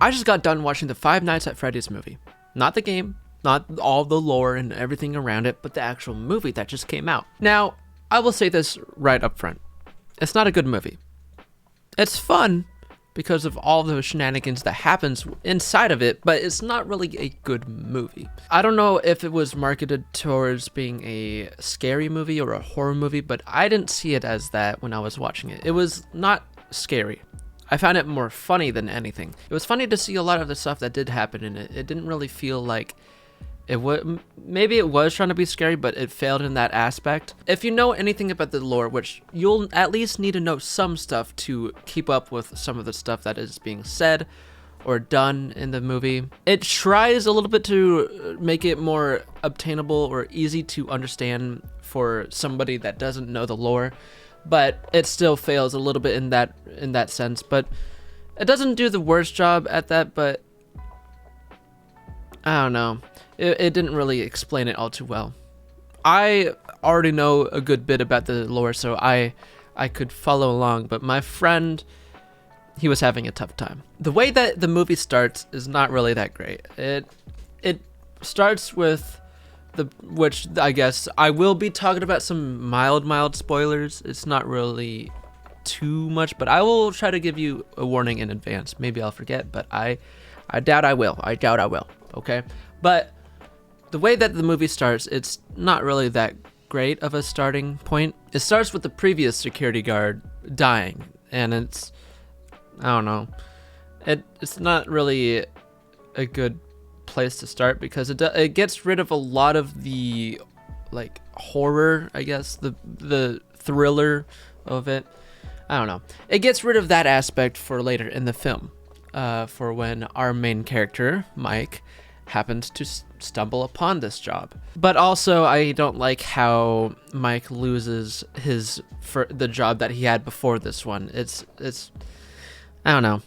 I just got done watching the Five Nights at Freddy's movie. Not the game, not all the lore and everything around it, but the actual movie that just came out. Now, I will say this right up front. It's not a good movie. It's fun because of all the shenanigans that happens inside of it, but it's not really a good movie. I don't know if it was marketed towards being a scary movie or a horror movie, but I didn't see it as that when I was watching it. It was not scary. I found it more funny than anything. It was funny to see a lot of the stuff that did happen in it. It didn't really feel like it would. Maybe it was trying to be scary, but it failed in that aspect. If you know anything about the lore, which you'll at least need to know some stuff to keep up with some of the stuff that is being said or done in the movie, it tries a little bit to make it more obtainable or easy to understand for somebody that doesn't know the lore. But it still fails a little bit in that sense. But it doesn't do the worst job at that, but I don't know. It didn't really explain it all too well. I already know a good bit about the lore, so I could follow along, but my friend, he was having a tough time. The way that the movie starts is not really that great. It starts with which I guess I will be talking about some mild spoilers. It's not really too much, but I will try to give you a warning in advance. Maybe I'll forget, but I doubt I will. Okay? But the way that the movie starts, it's not really that great of a starting point. It starts with the previous security guard dying, and it's, I don't know. It's not really a good place to start because it gets rid of a lot of the like horror, I guess, the thriller of it. I don't know. It gets rid of that aspect for later in the film, for when our main character Mike happens to stumble upon this job. But also, I don't like how Mike loses the job that he had before this one. It's I don't know.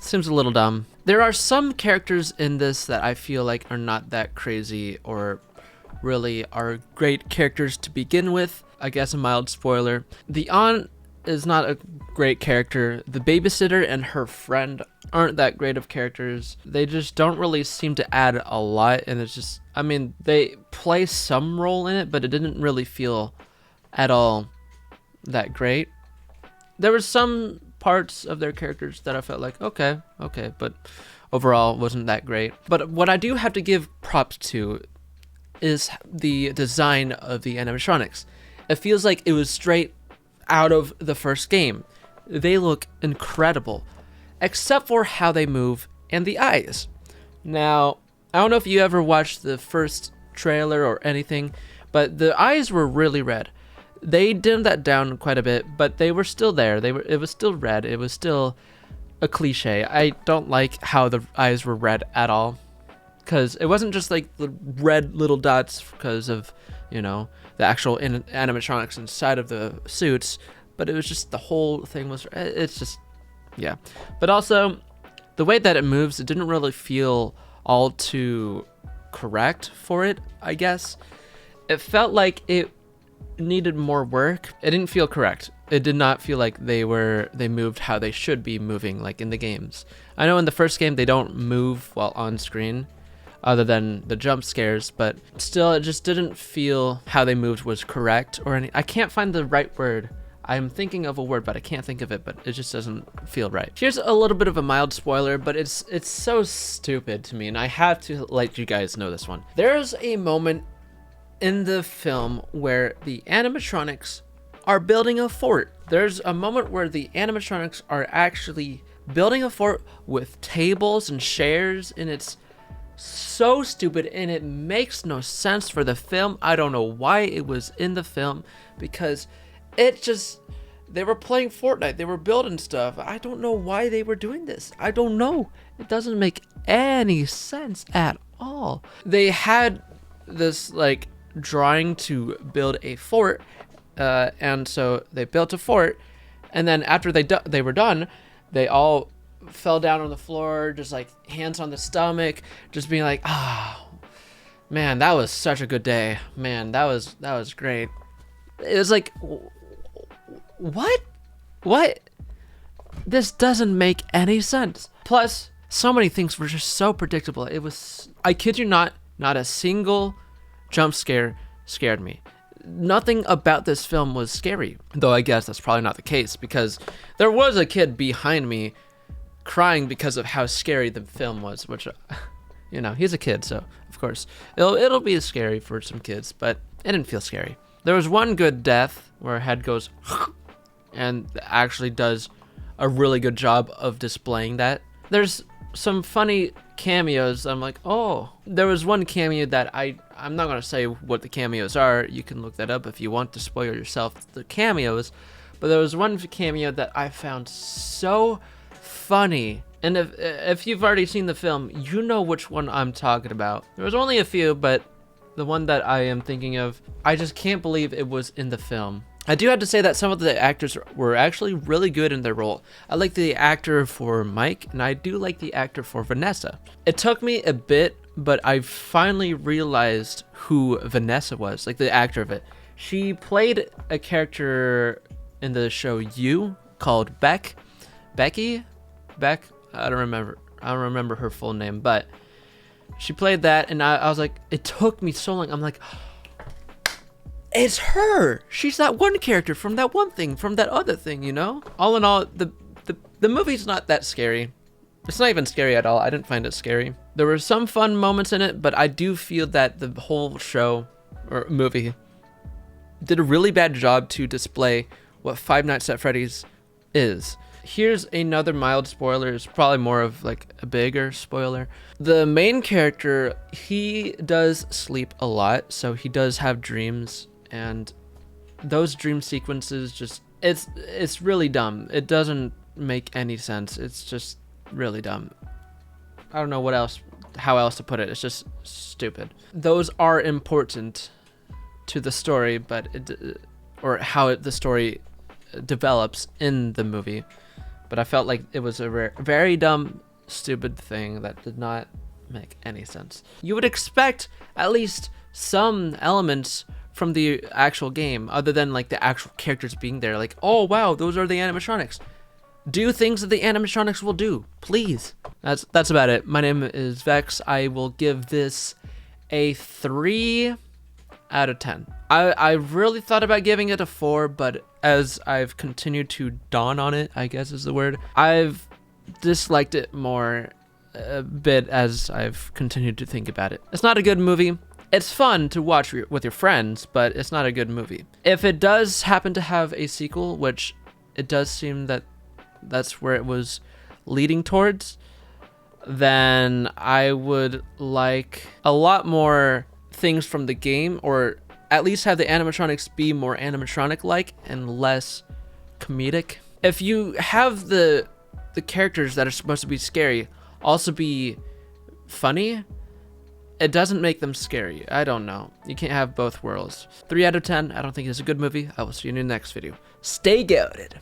Seems a little dumb. There are some characters in this that I feel like are not that crazy or really are great characters to begin with. I guess a mild spoiler. The aunt is not a great character. The babysitter and her friend aren't that great of characters. They just don't really seem to add a lot, and it's just, I mean, they play some role in it, but it didn't really feel at all that great. There was some parts of their characters that I felt like, okay, but overall wasn't that great. But what I do have to give props to is the design of the animatronics. It feels like it was straight out of the first game. They look incredible, except for how they move and the eyes. Now, I don't know if you ever watched the first trailer or anything, but the eyes were really red. They dimmed that down quite a bit, but they were still there. It was still red. It was still a cliche. I don't like how the eyes were red at all, because it wasn't just like the red little dots because of, you know, the actual animatronics inside of the suits, but it was just the whole thing was, it's just, yeah. But also, the way that it moves, it didn't really feel all too correct for it, I guess. It felt like it needed more work. It didn't feel correct. It did not feel like they moved how they should be moving, like in the games. I know in the first game they don't move while on screen, other than the jump scares, but still it just didn't feel how they moved was correct or any. I can't find the right word. I'm thinking of a word, but I can't think of it, but it just doesn't feel right. Here's a little bit of a mild spoiler, but it's so stupid to me, and I have to let you guys know this one. There's a moment in the film where the animatronics are building a fort. There's a moment where the animatronics are actually building a fort with tables and chairs, and it's so stupid and it makes no sense for the film. I don't know why it was in the film, because it just, they were playing Fortnite, they were building stuff. I don't know why they were doing this. I don't know. It doesn't make any sense at all. They had this like drawing to build a fort, and so they built a fort, and then after they were done, they all fell down on the floor, just like hands on the stomach, just being like, oh man, that was such a good day, man, that was great. It was like, what this doesn't make any sense. Plus, So many things were just so predictable. It was, I kid you not a single jump scare scared me. Nothing about this film was scary, though I guess that's probably not the case, because there was a kid behind me crying because of how scary the film was, which, you know, he's a kid, so of course it'll be scary for some kids, but it didn't feel scary. There was one good death where a head goes and actually does a really good job of displaying that. There's some funny cameos. I'm like, oh, there was one cameo that I'm not gonna say what the cameos are. You can look that up if you want to spoil yourself the cameos. But there was one cameo that I found so funny. And if you've already seen the film, you know which one I'm talking about. There was only a few, but the one that I am thinking of, I just can't believe it was in the film. I do have to say that some of the actors were actually really good in their role. I like the actor for Mike, and I do like the actor for Vanessa. It took me a bit, but I finally realized who Vanessa was, like the actor of it. She played a character in the show You called Becky? I don't remember her full name, but she played that, and I was like, it took me so long. I'm like, it's her. She's that one character from that one thing, from that other thing, you know? All in all, the movie's not that scary. It's not even scary at all. I didn't find it scary. There were some fun moments in it, but I do feel that the whole show or movie did a really bad job to display what Five Nights at Freddy's is. Here's another mild spoiler. It's probably more of like a bigger spoiler. The main character, he does sleep a lot, so he does have dreams, and those dream sequences just, it's really dumb. It doesn't make any sense. It's just really dumb. I don't know how else to put it. It's just stupid. Those are important to the story, but the story develops in the movie. But I felt like it was a very dumb, stupid thing that did not make any sense. You would expect at least some elements from the actual game, other than like the actual characters being there. Like, oh wow, those are the animatronics. Do things that the animatronics will do, please. That's about it. My name is Vex. I will give this a 3 out of 10. I really thought about giving it a 4, but as I've continued to dawn on it, I guess is the word, I've disliked it more a bit as I've continued to think about it. It's not a good movie. It's fun to watch with your friends, but it's not a good movie. If it does happen to have a sequel, which it does seem that that's where it was leading towards, then I would like a lot more things from the game, or at least have the animatronics be more animatronic-like and less comedic. If you have the characters that are supposed to be scary also be funny, it doesn't make them scary. I don't know. You can't have both worlds. 3 out of 10. I don't think it's a good movie. I will see you in the next video. Stay goated.